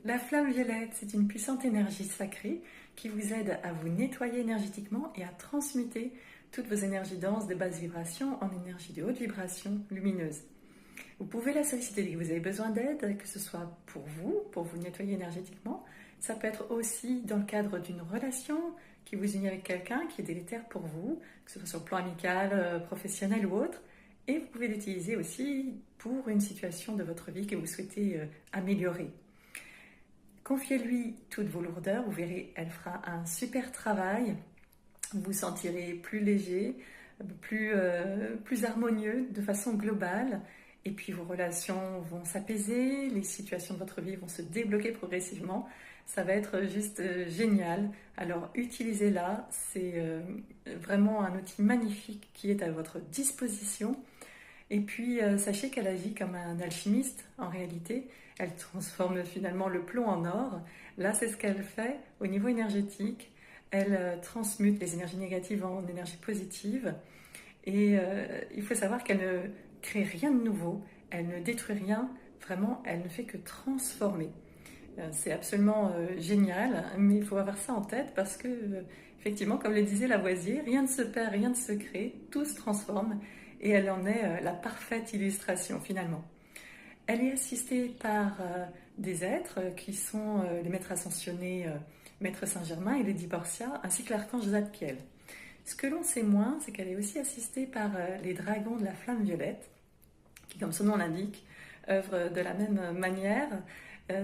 La flamme violette, c'est une puissante énergie sacrée qui vous aide à vous nettoyer énergétiquement et à transmuter toutes vos énergies denses de basse vibration en énergie de haute vibration lumineuse. Vous pouvez la solliciter dès que vous avez besoin d'aide, que ce soit pour vous nettoyer énergétiquement. Ça peut être aussi dans le cadre d'une relation qui vous unit avec quelqu'un qui est délétère pour vous, que ce soit sur le plan amical, professionnel ou autre. Et vous pouvez l'utiliser aussi pour une situation de votre vie que vous souhaitez améliorer. Confiez-lui toutes vos lourdeurs, vous verrez, elle fera un super travail. Vous vous sentirez plus léger, plus harmonieux de façon globale. Et puis vos relations vont s'apaiser, les situations de votre vie vont se débloquer progressivement. Ça va être juste génial. Alors utilisez-la, c'est vraiment un outil magnifique qui est à votre disposition. Et puis, sachez qu'elle agit comme un alchimiste, en réalité. Elle transforme finalement le plomb en or. Là, c'est ce qu'elle fait au niveau énergétique. Elle transmute les énergies négatives en énergie positive. Et il faut savoir qu'elle ne crée rien de nouveau. Elle ne détruit rien. Vraiment, elle ne fait que transformer. C'est absolument génial, mais il faut avoir ça en tête parce que, effectivement, comme le disait Lavoisier, rien ne se perd, rien ne se crée, tout se transforme et elle en est la parfaite illustration finalement. Elle est assistée par des êtres qui sont les maîtres ascensionnés, Maître Saint-Germain et Lady Portia, ainsi que l'archange Zadkiel. Ce que l'on sait moins, c'est qu'elle est aussi assistée par les dragons de la flamme violette, qui, comme son nom l'indique, œuvrent de la même manière.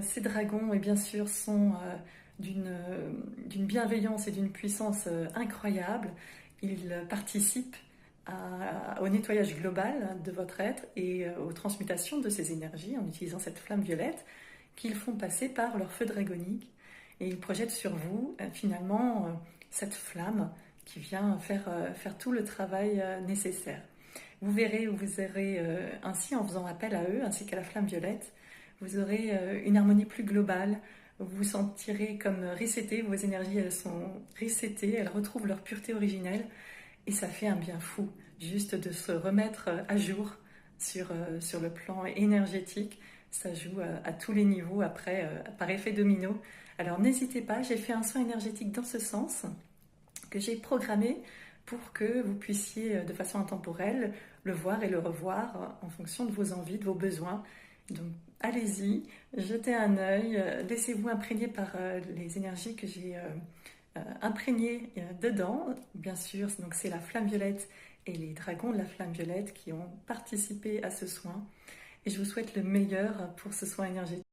Ces dragons, et bien sûr, sont d'une bienveillance et d'une puissance incroyable. Ils participent au nettoyage global de votre être et aux transmutations de ces énergies en utilisant cette flamme violette qu'ils font passer par leur feu dragonique. Et ils projettent sur vous, finalement, cette flamme qui vient faire tout le travail nécessaire. Vous verrez, vous aurez ainsi, en faisant appel à eux, ainsi qu'à la flamme violette, vous aurez une harmonie plus globale, vous vous sentirez comme reseté, vos énergies elles sont resetées, elles retrouvent leur pureté originelle et ça fait un bien fou, juste de se remettre à jour sur le plan énergétique. Ça joue à tous les niveaux après, par effet domino. Alors n'hésitez pas, j'ai fait un soin énergétique dans ce sens que j'ai programmé pour que vous puissiez de façon intemporelle le voir et le revoir en fonction de vos envies, de vos besoins. Donc allez-y, jetez un œil, laissez-vous imprégner par les énergies que j'ai imprégnées dedans. Bien sûr, donc c'est la flamme violette et les dragons de la flamme violette qui ont participé à ce soin. Et je vous souhaite le meilleur pour ce soin énergétique.